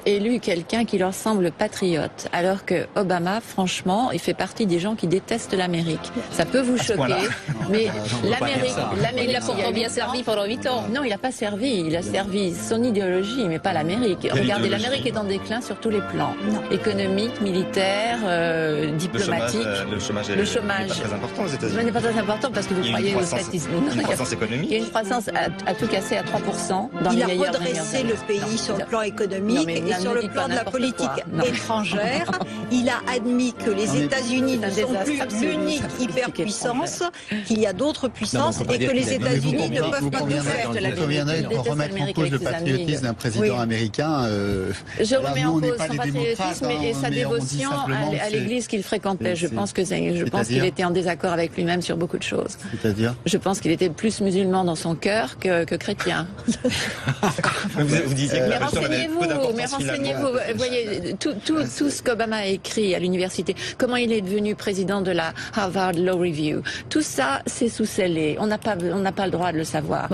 élu quelqu'un qui leur semble patriote, alors que Obama, franchement, il fait partie des gens qui détestent l'Amérique. Ça peut vous choquer, mais l'Amérique, il a pourtant bien servi pendant 8 ans. Non, il n'a pas servi. Il a servi son idéologie, mais pas l'Amérique. Regardez, l'Amérique est en déclin sur tous les plans. Économique, militaire, diplomatique. Le chômage n'est pas très important aux États-Unis. Il n'est pas très important parce que vous croyez aux statistiques. Il y a une croissance économique. Il y a une croissance à tout casser à 3% dans il les a meilleures redressé le pays sur le plan économique et sur le plan de la politique étrangère. Il a admis que les États-Unis ne sont plus l'unique hyperpuissance, qu'il y a d'autres puissances et que les États-Unis ne peuvent pas tout faire. Vous conviendrez pour remettre en cause le patriotisme d'un président américain. Je remets en cause son patriotisme et sa dévotion à l'église qu'il fréquentait. Je pense qu'il était en désaccord avec lui-même sur beaucoup de choses. C'est-à-dire ? Je pense qu'il était plus musulman dans son cœur que chrétien. Vous disiez que mais renseignez-vous, vous voyez, tout ce qu'Obama a écrit à l'université, comment il est devenu président de la Harvard Law Review, tout ça, c'est sous-scellé. On n'a pas le droit de le savoir.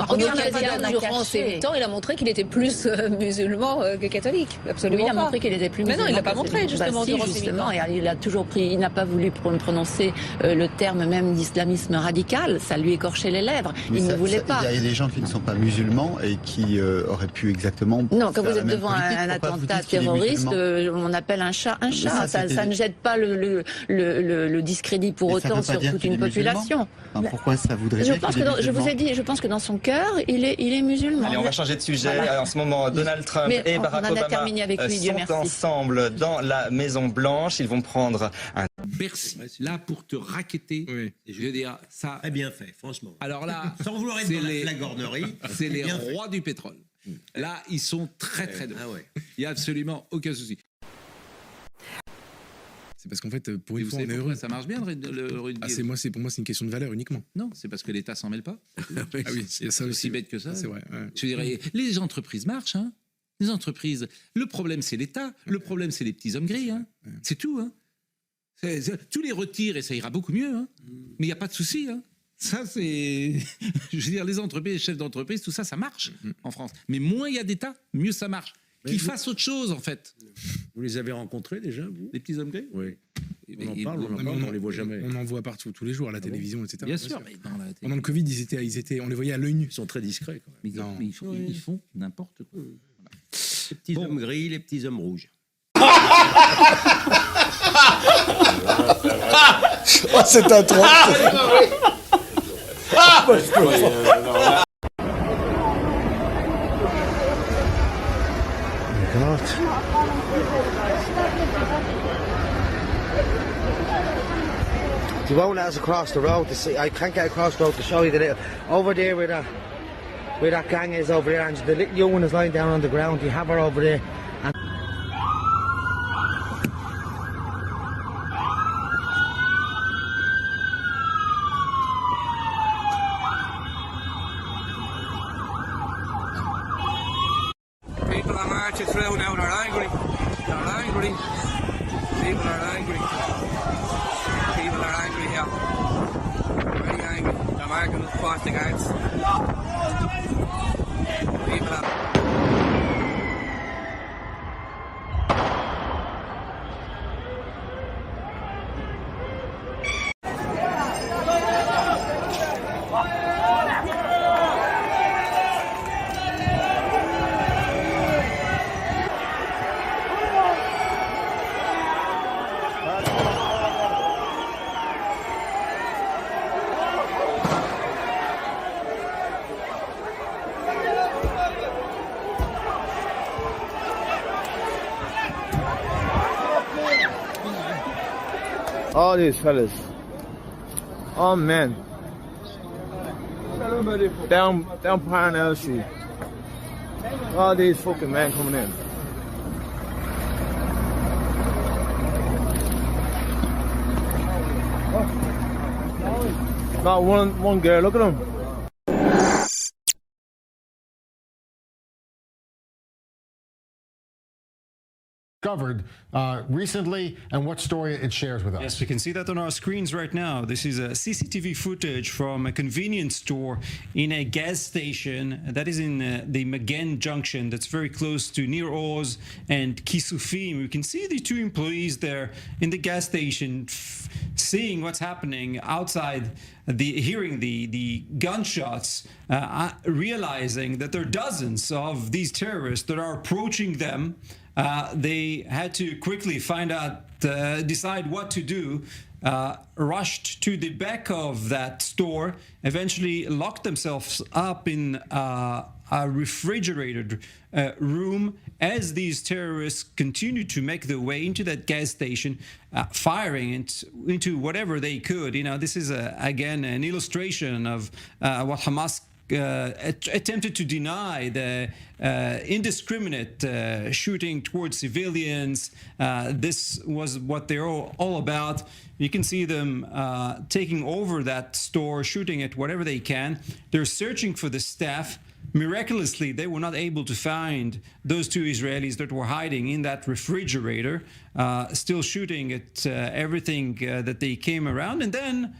Durant ses 8 ans, il a montré qu'il était plus musulman que catholique. Absolument. Oui, il a montré qu'il était plus musulman. Mais non, il l'a pas montré, justement. Justement, et il a toujours il n'a pas voulu prononcer le terme même d'islamisme radical. Ça lui écorchait les lèvres. Il ne voulait pas. Il y a des gens qui ne sont pas musulmans et qui auraient pu exactement. Non, quand vous êtes devant un attentat terroriste, on appelle un chat un chat. Ça ne jette pas le discrédit pour autant sur toute une population. Pourquoi ça voudrait dire je vous ai dit, je pense que dans son cœur, il est musulman. Allez, on va changer de sujet. En ce moment, Donald Trump et Barack Obama sont ensemble dans la Maison Blanche. Ils vont prendre un... Bercy, là pour te raqueter, je veux dire, ça... Très bien fait, franchement. Alors là, sans vouloir être dans la flagornerie, c'est les rois du pétrole. Là, ils sont très très drôles. Il n'y a absolument aucun souci. C'est parce qu'en fait, pour une fois, on est heureux. Ça marche bien le rugby. Pour moi, c'est une question de valeur uniquement. Non, c'est parce que l'État s'en mêle pas. Oui, il y a ça aussi. Aussi bête que ça. C'est vrai. Ouais. Je dirais, les entreprises marchent. Hein. Les entreprises. Le problème, c'est l'État. Le problème, c'est les petits hommes gris. Hein. C'est tout. Hein. Tous les retires et ça ira beaucoup mieux. Hein. Mais il n'y a pas de souci. Hein. Ça, c'est. Je veux dire, les entreprises, les chefs d'entreprise, tout ça, ça marche en France. Mais moins il y a d'État, mieux ça marche. Qu'ils fassent autre chose, en fait. Vous les avez rencontrés déjà, vous ? Les petits hommes gris ? Oui. On en parle, on les voit jamais. On en voit partout, tous les jours, à la télévision, etc. Bien sûr. Mais pendant le Covid, on les voyait à l'œil nu. Ils sont très discrets, quand même. Mais ils font n'importe quoi. Les petits hommes gris, les petits hommes rouges. Oh, c'est un trop. You won't let us across the road to see. I can't get across the road to show you the little over there where that gang is over there, and the little young one is lying down on the ground. You have her over there. People are marching through now. They're angry. They're angry. People are angry. People are angry here. Very angry. They're marching across the gates. People are... All these fellas. Oh man. Down Parnell Street. All these fucking men coming in. Not one girl, look at them. discovered recently and what story it shares with us. Yes, we can see that on our screens right now. This is a CCTV footage from a convenience store in a gas station that is in the Magen Junction that's very close to Nir Oz and Kisufim. We can see the two employees there in the gas station seeing what's happening outside, hearing the gunshots, realizing that there are dozens of these terrorists that are approaching them. They had to quickly find out, decide what to do, rushed to the back of that store, eventually locked themselves up in a refrigerated room as these terrorists continued to make their way into that gas station, firing into whatever they could. You know, this is, again, an illustration of what Hamas attempted to deny, the indiscriminate shooting towards civilians. This was what they're all about. You can see them taking over that store, shooting at whatever they can. They're searching for the staff. Miraculously, they were not able to find those two Israelis that were hiding in that refrigerator, still shooting at everything that they came around. And then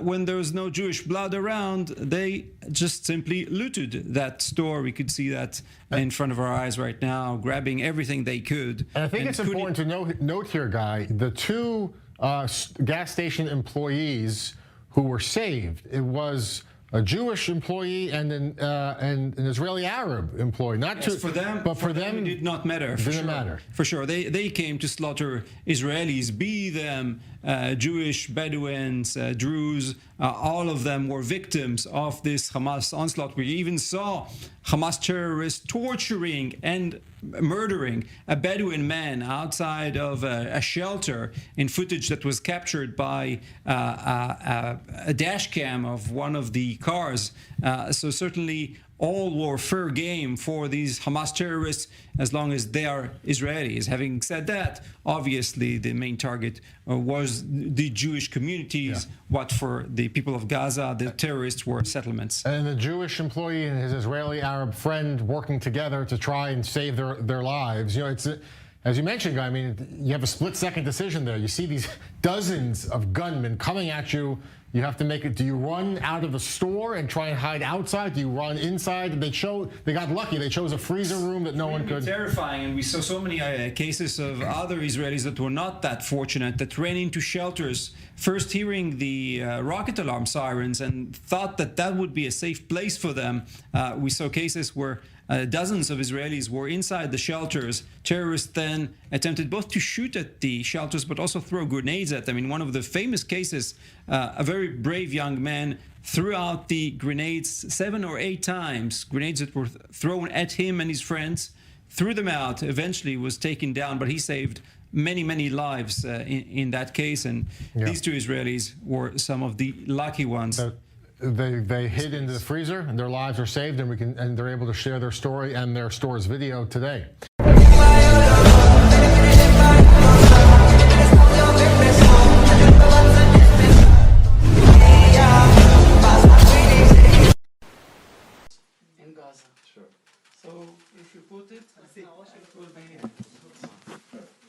when there was no Jewish blood around, they just simply looted that store. We could see that in front of our eyes right now, grabbing everything they could. And I think it's important to note here, Guy, the two gas station employees who were saved, it was a Jewish employee and an Israeli Arab employee. Not yes, for them, but for them, it did not matter. Didn't matter. For sure, they came to slaughter Israelis, be them Jewish, Bedouins, Druze. All of them were victims of this Hamas onslaught. We even saw Hamas terrorists torturing and murdering a Bedouin man outside of a shelter in footage that was captured by a dash cam of one of the cars. So certainly all were fair game for these Hamas terrorists as long as they are Israelis. Having said that, obviously the main target was the Jewish communities. Yeah. What for the people of Gaza, the terrorists were settlements. And the Jewish employee and his Israeli Arab friend working together to try and save their lives. You know, it's as you mentioned, Guy, I mean, you have a split-second decision there. You see these dozens of gunmen coming at you. You have to make it. Do you run out of the store and try and hide outside? Do you run inside? They got lucky. They chose a freezer room that no one could. Terrifying, and we saw so many cases of other Israelis that were not that fortunate that ran into shelters, first hearing the rocket alarm sirens and thought that that would be a safe place for them. We saw cases where dozens of Israelis were inside the shelters. Terrorists then attempted both to shoot at the shelters but also throw grenades at them. In one of the famous cases, a very brave young man threw out the grenades 7 or 8 times, grenades that were thrown at him and his friends, threw them out, eventually was taken down, but he saved many, many lives in that case. And these two Israelis were some of the lucky ones. They hid into the freezer and their lives are saved, and they're able to share their story and their store's video today. In Gaza. Sure. So if you put it, I think it will be.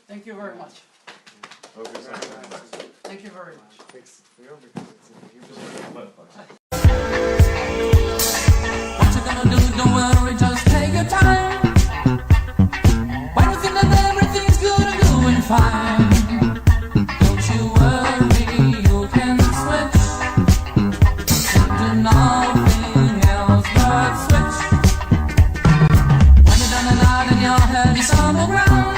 Thank you very much. Thank you very much. Thanks. What you gonna do? Don't worry, just take your time. When you think that everything's good and doing fine, don't you worry, you can switch. Do nothing else but switch. When you're done and out and your head is on the ground,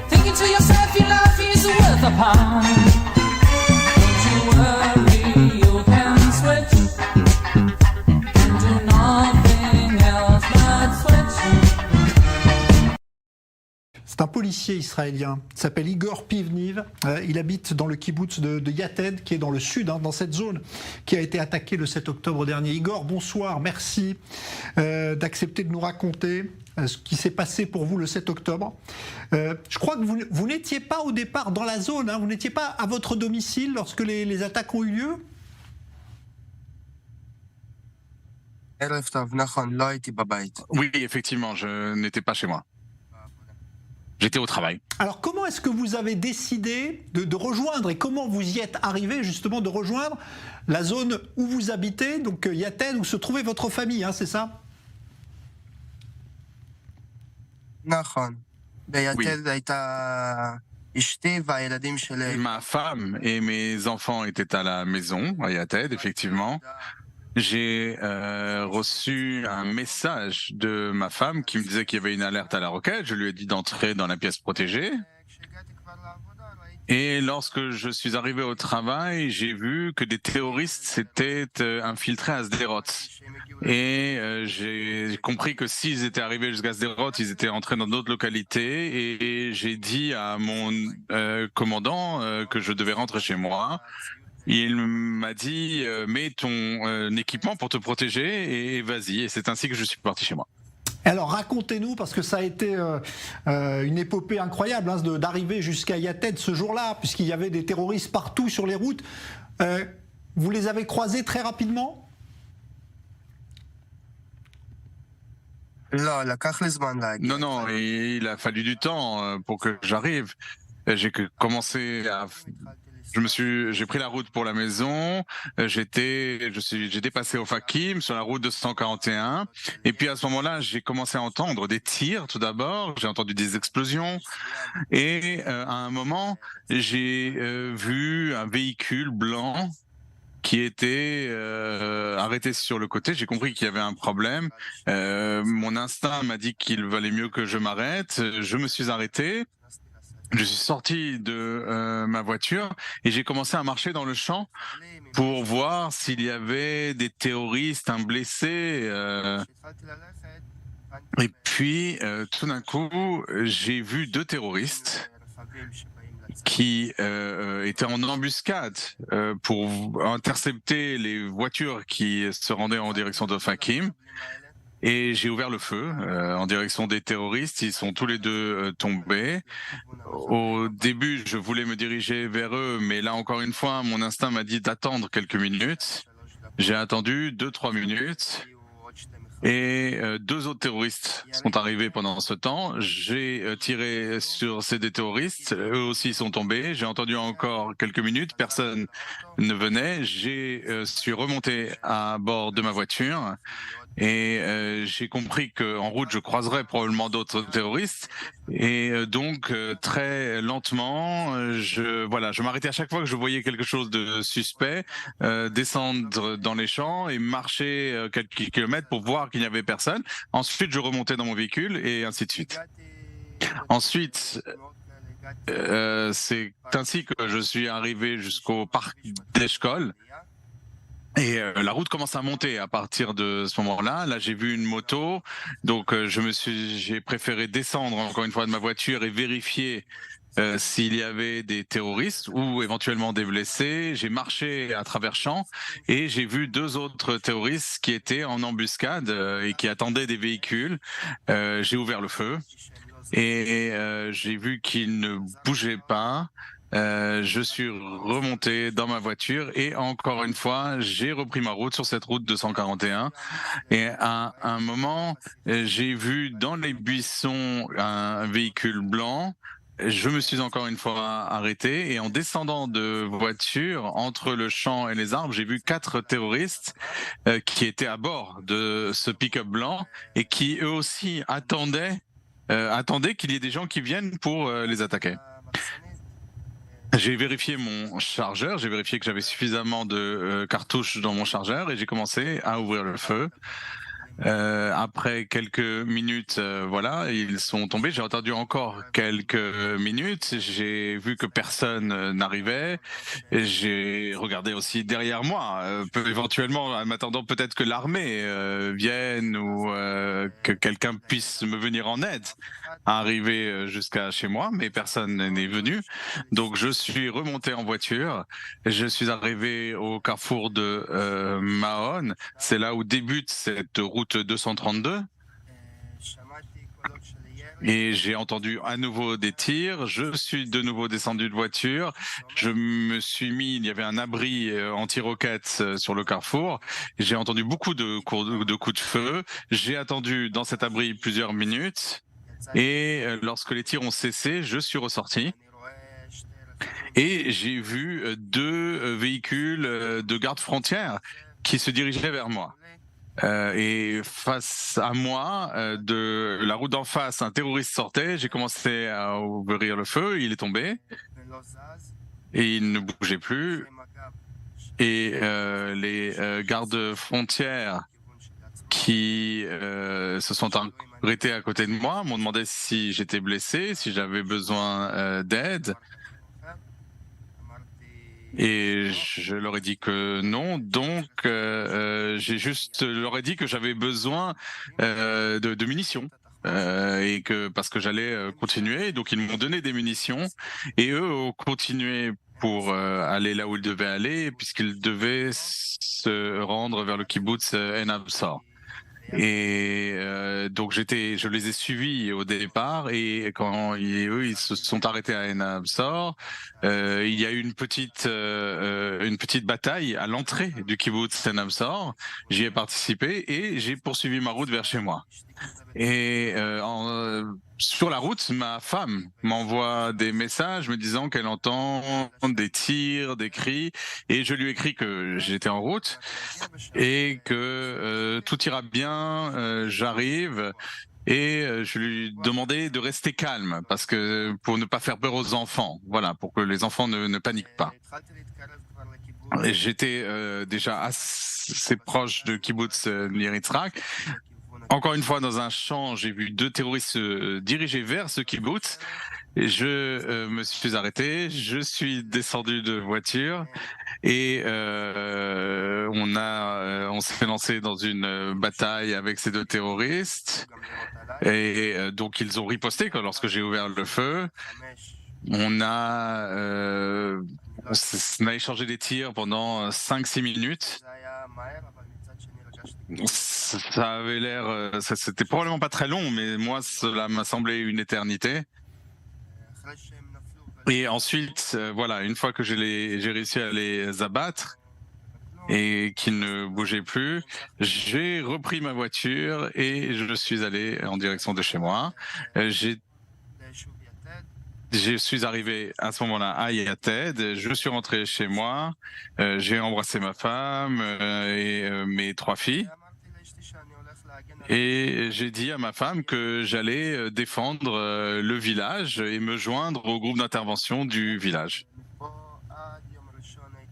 thinking to yourself your life is worth a pound. C'est un policier israélien, il s'appelle Igor Pivniv, il habite dans le kibboutz de Yated, qui est dans le sud, dans cette zone qui a été attaquée le 7 octobre dernier. Igor, bonsoir, merci d'accepter de nous raconter ce qui s'est passé pour vous le 7 octobre. Je crois que vous n'étiez pas au départ dans la zone, vous n'étiez pas à votre domicile lorsque les attaques ont eu lieu? Oui, effectivement, je n'étais pas chez moi. J'étais au travail. Alors comment est-ce que vous avez décidé de rejoindre et comment vous y êtes arrivé justement de rejoindre la zone où vous habitez, donc Yated, où se trouvait votre famille, hein, c'est ça? Ma femme et mes enfants étaient à la maison, à Yated, effectivement. J'ai reçu un message de ma femme qui me disait qu'il y avait une alerte à la roquette. Je lui ai dit d'entrer dans la pièce protégée. Et lorsque je suis arrivé au travail, j'ai vu que des terroristes s'étaient infiltrés à Sderot. Et j'ai compris que s'ils étaient arrivés jusqu'à Sderot, ils étaient entrés dans d'autres localités. Et j'ai dit à mon commandant que je devais rentrer chez moi. Il m'a dit mets ton équipement pour te protéger et vas-y. Et c'est ainsi que je suis parti chez moi. Alors racontez-nous, parce que ça a été une épopée incroyable hein, d'arriver jusqu'à Yated ce jour-là, puisqu'il y avait des terroristes partout sur les routes. Vous les avez croisés très rapidement? Non, il a fallu du temps pour que j'arrive. J'ai commencé à... J'ai pris la route pour la maison, j'ai dépassé au Fakim sur la route 241 et puis à ce moment-là, j'ai commencé à entendre des tirs tout d'abord, j'ai entendu des explosions et à un moment, j'ai vu un véhicule blanc qui était arrêté sur le côté. J'ai compris qu'il y avait un problème. Mon instinct m'a dit qu'il valait mieux que je m'arrête. Je me suis arrêté. Je suis sorti de ma voiture et j'ai commencé à marcher dans le champ pour voir s'il y avait des terroristes, un blessé. Et puis, tout d'un coup, j'ai vu 2 terroristes qui étaient en embuscade pour intercepter les voitures qui se rendaient en direction de Fakim. Et j'ai ouvert le feu en direction des terroristes. Ils sont tous les 2 tombés. Au début, je voulais me diriger vers eux, mais là, encore une fois, mon instinct m'a dit d'attendre quelques minutes. J'ai attendu 2-3 minutes. Et 2 autres terroristes sont arrivés pendant ce temps. J'ai tiré sur ces 2 terroristes. Eux aussi sont tombés. J'ai entendu encore quelques minutes. Personne ne venait. Je suis remonté à bord de ma voiture. Et j'ai compris qu'en route, je croiserais probablement d'autres terroristes. Et donc, très lentement, je m'arrêtais à chaque fois que je voyais quelque chose de suspect, descendre dans les champs et marcher quelques kilomètres pour voir qu'il n'y avait personne. Ensuite, je remontais dans mon véhicule et ainsi de suite. Ensuite, c'est ainsi que je suis arrivé jusqu'au parc d'Eshkol. Et la route commence à monter à partir de ce moment-là. Là, j'ai vu une moto, donc j'ai préféré descendre encore une fois de ma voiture et vérifier s'il y avait des terroristes ou éventuellement des blessés. J'ai marché à travers champs et j'ai vu 2 autres terroristes qui étaient en embuscade et qui attendaient des véhicules. J'ai ouvert le feu et j'ai vu qu'ils ne bougeaient pas. Je suis remonté dans ma voiture et encore une fois, j'ai repris ma route sur cette route 241. Et à un moment, j'ai vu dans les buissons un véhicule blanc. Je me suis encore une fois arrêté et en descendant de voiture entre le champ et les arbres, j'ai vu 4 terroristes qui étaient à bord de ce pick-up blanc et qui eux aussi attendaient qu'il y ait des gens qui viennent pour les attaquer. J'ai vérifié mon chargeur, j'ai vérifié que j'avais suffisamment de cartouches dans mon chargeur et j'ai commencé à ouvrir le feu. Après quelques minutes, ils sont tombés. J'ai attendu encore quelques minutes. J'ai vu que personne n'arrivait. J'ai regardé aussi derrière moi, éventuellement, en m'attendant peut-être que l'armée vienne ou que quelqu'un puisse me venir en aide à arriver jusqu'à chez moi, mais personne n'est venu. Donc je suis remonté en voiture. Je suis arrivé au carrefour de Mahon. C'est là où débute cette route 232. Et j'ai entendu à nouveau des tirs. Je suis de nouveau descendu de voiture. Je me suis mis, il y avait un abri anti-roquettes sur le carrefour. J'ai entendu beaucoup de coups de feu. J'ai attendu dans cet abri plusieurs minutes. Et lorsque les tirs ont cessé, je suis ressorti. Et j'ai vu 2 véhicules de garde frontière qui se dirigeaient vers moi. Et face à moi, de la route d'en face, un terroriste sortait. J'ai commencé à ouvrir le feu. Il est tombé. Et il ne bougeait plus. Et les gardes frontières qui se sont arrêtés à côté de moi m'ont demandé si j'étais blessé, si j'avais besoin d'aide. Et je leur ai dit que non, donc j'ai juste leur ai dit que j'avais besoin de munitions. Et que parce que j'allais continuer, donc ils m'ont donné des munitions et eux ont continué pour aller là où ils devaient aller, puisqu'ils devaient se rendre vers le kibbutz Ein Absor. Et donc je les ai suivis au départ, et quand eux ils se sont arrêtés à Ein Absor, il y a eu une petite bataille à l'entrée du kibbutz Ein Absor. J'y ai participé et j'ai poursuivi ma route vers chez moi. Et sur la route, ma femme m'envoie des messages me disant qu'elle entend des tirs, des cris, et je lui écris que j'étais en route et que tout ira bien, j'arrive. Et je lui demandais de rester calme, parce que pour ne pas faire peur aux enfants, voilà, pour que les enfants ne paniquent pas. Et j'étais déjà assez proche de kibbutz Nir Yitzhak. Encore une fois, dans un champ, j'ai vu 2 terroristes se diriger vers ce kibbutz. Et je me suis arrêté, je suis descendu de voiture et on s'est lancé dans une bataille avec ces 2 terroristes. Et donc ils ont riposté lorsque j'ai ouvert le feu. On a échangé des tirs pendant 5-6 minutes. Ça avait l'air, c'était probablement pas très long, mais moi cela m'a semblé une éternité. Et ensuite, voilà, une fois que j'ai réussi à les abattre et qu'ils ne bougeaient plus, j'ai repris ma voiture et je suis allé en direction de chez moi. Je suis arrivé à ce moment-là à Yated, je suis rentré chez moi, j'ai embrassé ma femme et mes 3 filles. Et j'ai dit à ma femme que j'allais défendre le village et me joindre au groupe d'intervention du village.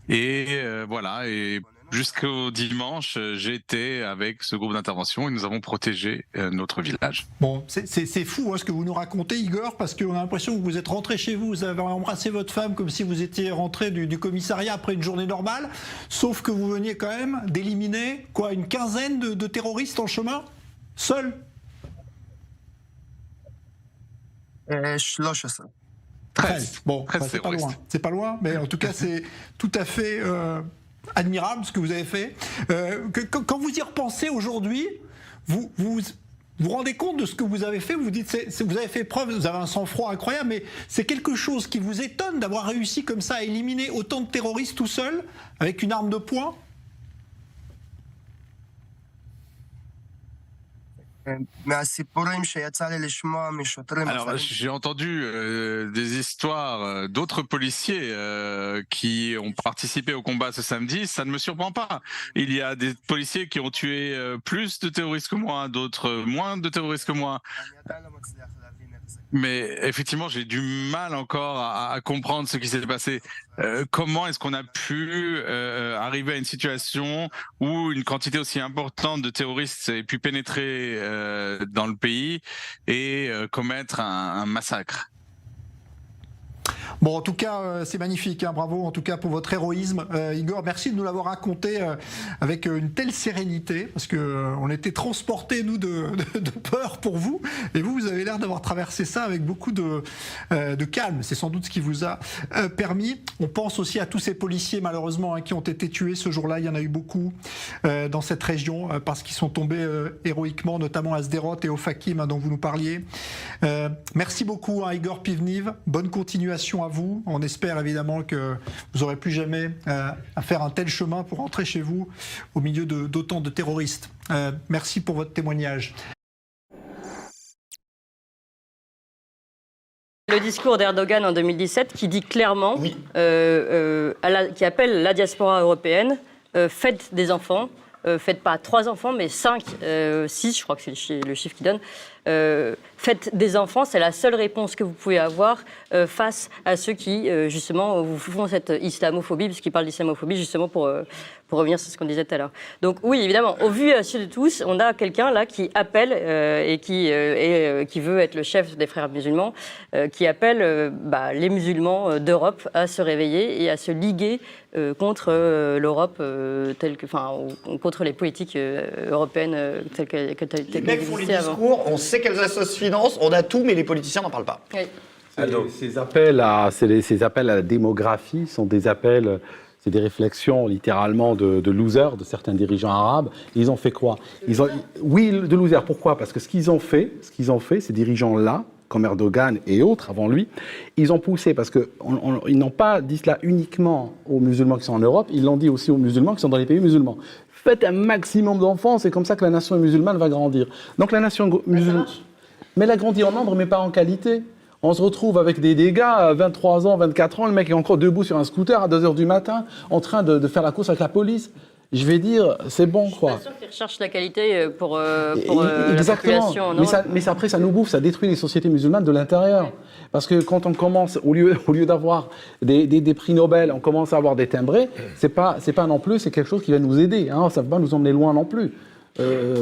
Et voilà, et jusqu'au dimanche, j'étais avec ce groupe d'intervention et nous avons protégé notre village. Bon, c'est fou ce que vous nous racontez, Igor, parce qu'on a l'impression que vous êtes rentré chez vous, vous avez embrassé votre femme comme si vous étiez rentré du commissariat après une journée normale, sauf que vous veniez quand même d'éliminer, quoi, une quinzaine de terroristes en chemin, seul. 13. Bon, c'est pas loin. C'est pas loin, mais en tout cas, c'est tout à fait admirable ce que vous avez fait. Quand vous y repensez aujourd'hui, vous rendez compte de ce que vous avez fait, vous dites, vous avez fait preuve, vous avez un sang-froid incroyable, mais c'est quelque chose qui vous étonne d'avoir réussi comme ça à éliminer autant de terroristes tout seul, avec une arme de poing? Alors, j'ai entendu des histoires d'autres policiers qui ont participé au combat ce samedi. Ça ne me surprend pas. Il y a des policiers qui ont tué plus de terroristes que moi, d'autres moins de terroristes que moi. Mais effectivement, j'ai du mal encore à comprendre ce qui s'est passé. Comment est-ce qu'on a pu arriver à une situation où une quantité aussi importante de terroristes ait pu pénétrer dans le pays et commettre un massacre? Bon, en tout cas, c'est magnifique, hein, bravo en tout cas pour votre héroïsme. Igor, merci de nous l'avoir raconté avec une telle sérénité, parce qu'on était transportés, nous, de peur pour vous, et vous avez l'air d'avoir traversé ça avec beaucoup de calme. C'est sans doute ce qui vous a permis. On pense aussi à tous ces policiers, malheureusement, hein, qui ont été tués ce jour-là. Il y en a eu beaucoup dans cette région, parce qu'ils sont tombés héroïquement, notamment à Sderot et au Fakim, hein, dont vous nous parliez. Merci beaucoup, hein, Igor Pivniv. Bonne continuation à vous. On espère évidemment que vous n'aurez plus jamais à faire un tel chemin pour rentrer chez vous au milieu d'autant de terroristes. Merci pour votre témoignage. Le discours d'Erdogan en 2017 qui dit clairement, qui appelle la diaspora européenne, faites des enfants, faites pas 3 enfants, mais 5, 6, je crois que c'est le chiffre qu'il donne. Faites des enfants, c'est la seule réponse que vous pouvez avoir face à ceux qui, justement, vous font cette islamophobie, parce qu'ils parlent d'islamophobie, justement, pour revenir sur ce qu'on disait tout à l'heure. Donc oui, évidemment, au vu de tous, on a quelqu'un là qui appelle et qui veut être le chef des frères musulmans, qui appelle les musulmans d'Europe à se réveiller et à se liguer contre l'Europe, contre les politiques européennes telles qu'elles existaient avant. Les mecs font les discours, on sait quelles assos financent, on a tout, mais les politiciens n'en parlent pas. Oui. Ces appels à la démographie sont des appels, c'est des réflexions littéralement de losers, de certains dirigeants arabes. Ils ont fait quoi? Oui, de losers. Pourquoi? Parce que ce qu'ils ont fait, ces dirigeants-là, comme Erdogan et autres avant lui, ils ont poussé, parce qu'ils n'ont pas dit cela uniquement aux musulmans qui sont en Europe, ils l'ont dit aussi aux musulmans qui sont dans les pays musulmans. Faites un maximum d'enfants, c'est comme ça que la nation musulmane va grandir. Donc la nation musulmane... Mais elle a grandi en nombre, mais pas en qualité. On se retrouve avec des gars, 23 ans, 24 ans, le mec est encore debout sur un scooter à 2h du matin, en train de faire la course avec la police. Je vais dire, c'est bon, quoi. Je suis pas sûr qu'ils recherchent la qualité pour la population. Mais après, ça nous bouffe, ça détruit les sociétés musulmanes de l'intérieur. Parce que quand on commence, au lieu d'avoir des prix Nobel, on commence à avoir des timbrés, c'est pas non plus, c'est quelque chose qui va nous aider. Hein, ça ne va pas nous emmener loin non plus.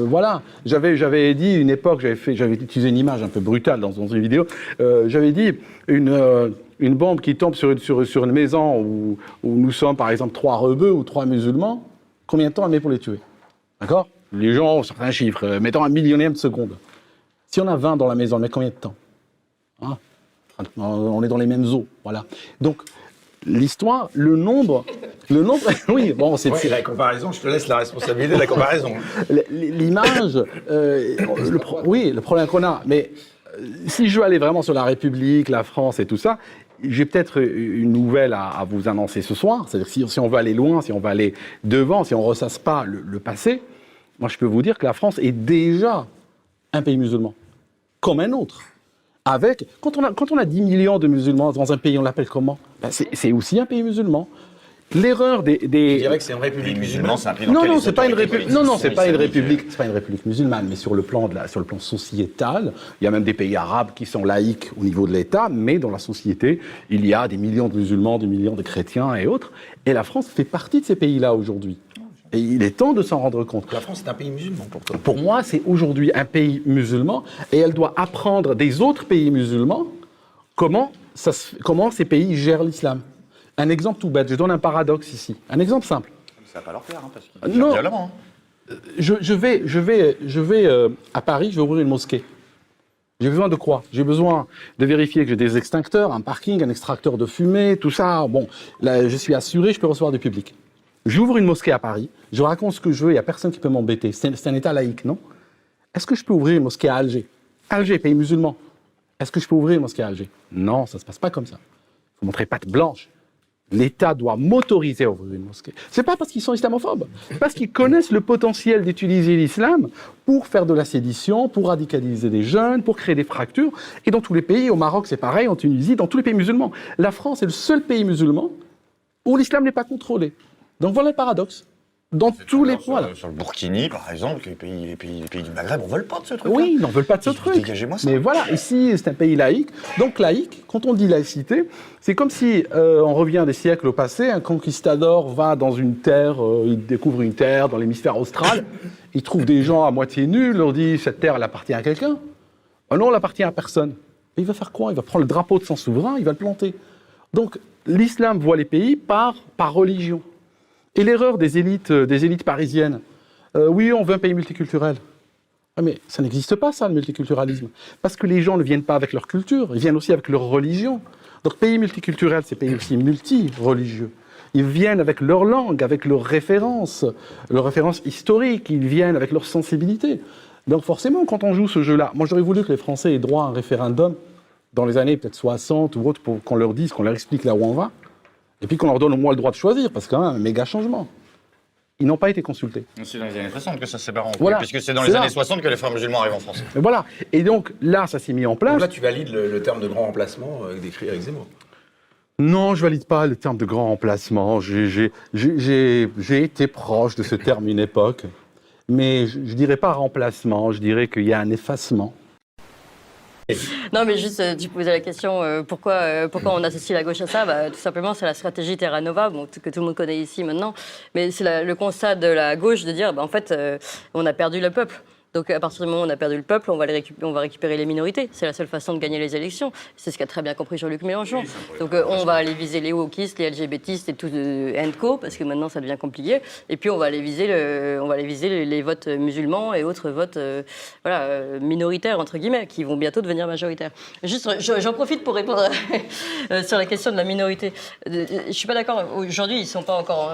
Voilà, j'avais dit une époque, j'avais utilisé une image un peu brutale dans une vidéo, j'avais dit une bombe qui tombe sur une maison où nous sommes par exemple 3 rebeux ou 3 musulmans, combien de temps elle met pour les tuer? D'accord? Les gens ont certains chiffres, mettons 1/1000e de seconde. Si on a 20 dans la maison, elle met combien de temps? Hein? On est dans les mêmes eaux, voilà. Donc, l'histoire, le nombre, oui, bon, c'est... Oui, la comparaison, je te laisse la responsabilité de la comparaison. L'image, oui, le problème qu'on a, mais si je veux aller vraiment sur la République, la France et tout ça, j'ai peut-être une nouvelle à vous annoncer ce soir, c'est-à-dire si on veut aller loin, si on veut aller devant, si on ne ressasse pas le passé, moi je peux vous dire que la France est déjà un pays musulman, comme un autre. Quand on a 10 millions de musulmans dans un pays, on l'appelle comment? C'est aussi un pays musulman. L'erreur des... Je dirais que c'est une république musulmane, c'est un pays dans lequel c'est pas une république. Non, c'est pas une république. C'est pas une république musulmane, mais sur le plan sociétal, il y a même des pays arabes qui sont laïques au niveau de l'État, mais dans la société, il y a des millions de musulmans, des millions de chrétiens et autres. Et la France fait partie de ces pays-là aujourd'hui. Et il est temps de s'en rendre compte. La France est un pays musulman pour toi? Pour moi, c'est aujourd'hui un pays musulman, et elle doit apprendre des autres pays musulmans comment ces pays gèrent l'islam. Un exemple tout bête, je donne un paradoxe ici. Un exemple simple. Ça va pas leur plaire, hein, parce qu'ils gèrent violemment. Je vais à Paris, je vais ouvrir une mosquée. J'ai besoin de quoi? J'ai besoin de vérifier que j'ai des extincteurs, un parking, un extracteur de fumée, tout ça. Bon, là, je suis assuré, je peux recevoir du public. J'ouvre une mosquée à Paris, je raconte ce que je veux, il n'y a personne qui peut m'embêter. C'est un État laïque, non? Est-ce que je peux ouvrir une mosquée à Alger? Alger, pays musulman. Est-ce que je peux ouvrir une mosquée à Alger? Non, ça ne se passe pas comme ça. Il faut montrer patte blanche. L'État doit m'autoriser à ouvrir une mosquée. C'est pas parce qu'ils sont islamophobes, c'est parce qu'ils connaissent le potentiel d'utiliser l'islam pour faire de la sédition, pour radicaliser des jeunes, pour créer des fractures. Et dans tous les pays, au Maroc c'est pareil, en Tunisie, dans tous les pays musulmans. La France est le seul pays musulman où l'islam n'est pas contrôlé. Donc voilà le paradoxe. Dans tous les points. Sur le Burkini, par exemple, les pays du Maghreb, on ne veut pas de ce truc. Oui, ils n'en veulent pas de ce truc. Dégagez-moi ça. Mais voilà, ici, c'est un pays laïque. Donc laïque, quand on dit laïcité, c'est comme si on revient des siècles au passé, un conquistador va dans une terre, il découvre une terre dans l'hémisphère austral, il trouve des gens à moitié nus, leur dit cette terre, elle appartient à quelqu'un. Ah non, elle appartient à personne. Et il va faire quoi? Il va prendre le drapeau de son souverain, il va le planter. Donc l'islam voit les pays par religion. Et l'erreur des élites parisiennes, oui, on veut un pays multiculturel. Ah, mais ça n'existe pas, ça, le multiculturalisme. Parce que les gens ne viennent pas avec leur culture, ils viennent aussi avec leur religion. Donc, pays multiculturel, c'est pays aussi multi-religieux. Ils viennent avec leur langue, avec leurs références historiques, ils viennent avec leur sensibilité. Donc, forcément, quand on joue ce jeu-là, moi, j'aurais voulu que les Français aient droit à un référendum dans les années peut-être 60 ou autres, pour qu'on leur dise, qu'on leur explique là où on va. Et puis qu'on leur donne au moins le droit de choisir, parce que quand même, un méga changement. Ils n'ont pas été consultés. C'est dans les années 60 que ça s'est barré, voilà. puisque c'est dans les années 60 que les frères musulmans arrivent en France. Et voilà. Et donc là, ça s'est mis en place. Donc là, tu valides le terme de grand remplacement décrit avec Zemmour. Non, je valide pas le terme de grand remplacement. J'ai été proche de ce terme une époque, mais je dirais pas remplacement. Je dirais qu'il y a un effacement. Non, mais juste, tu posais la question, pourquoi on associe la gauche à ça? Tout simplement, c'est la stratégie Terra Nova, que tout le monde connaît ici maintenant. Mais c'est le constat de la gauche de dire, en fait, on a perdu le peuple. Donc à partir du moment où on a perdu le peuple, on va récupérer les minorités. C'est la seule façon de gagner les élections. C'est ce qu'a très bien compris Jean-Luc Mélenchon. Donc on va aller viser les wokistes, les LGBTistes et tout co, parce que maintenant ça devient compliqué. Et puis on va aller viser les votes musulmans et autres votes minoritaires entre guillemets, qui vont bientôt devenir majoritaires. Juste, j'en profite pour répondre sur la question de la minorité. Je suis pas d'accord. Aujourd'hui, ils sont pas encore,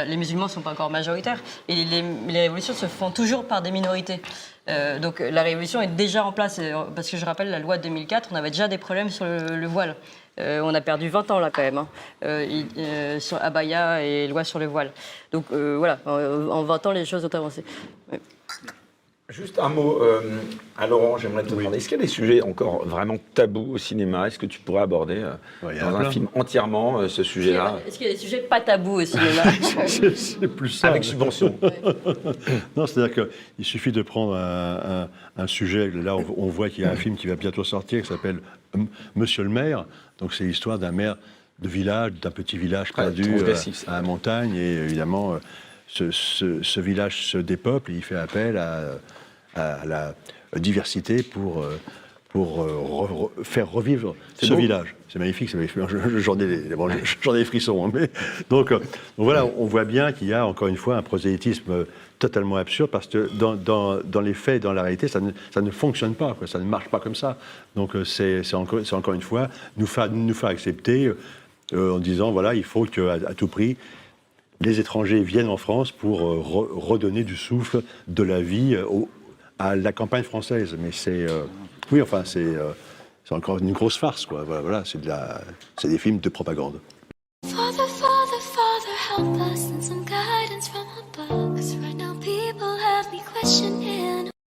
les musulmans sont pas encore majoritaires. Et les révolutions se font toujours par des minorités. Donc la révolution est déjà en place, parce que je rappelle la loi de 2004, on avait déjà des problèmes sur le voile. On a perdu 20 ans là quand même, sur Abaya et loi sur le voile. Donc voilà, en 20 ans les choses ont avancé. Ouais. Juste un mot à Laurent, j'aimerais te demander, est-ce qu'il y a des sujets encore vraiment tabous au cinéma? Est-ce que tu pourrais aborder dans un film entièrement ce sujet-là? Est-ce qu'il y a des sujets pas tabous au cinéma? C'est plus ça. Avec subvention. Non, c'est-à-dire qu'il suffit de prendre un sujet, là on voit qu'il y a un film qui va bientôt sortir qui s'appelle Monsieur le maire, donc c'est l'histoire d'un maire de village, d'un petit village perdu à la montagne, et évidemment ce village se dépeuple et il fait appel à la diversité pour faire revivre ce village. C'est magnifique, j'en ai des frissons. Hein, mais, donc voilà, on voit bien qu'il y a encore une fois un prosélytisme totalement absurde, parce que dans les faits, dans la réalité, ça ne fonctionne pas, quoi, ça ne marche pas comme ça. Donc c'est encore une fois nous faire accepter en disant, voilà, il faut qu'à tout prix, les étrangers viennent en France pour redonner du souffle, de la vie à la campagne française. Mais c'est encore une grosse farce, quoi. Voilà, c'est des films de propagande. Father, Father, Father, help us and some guidance from above. 'Cause right now people have me questioning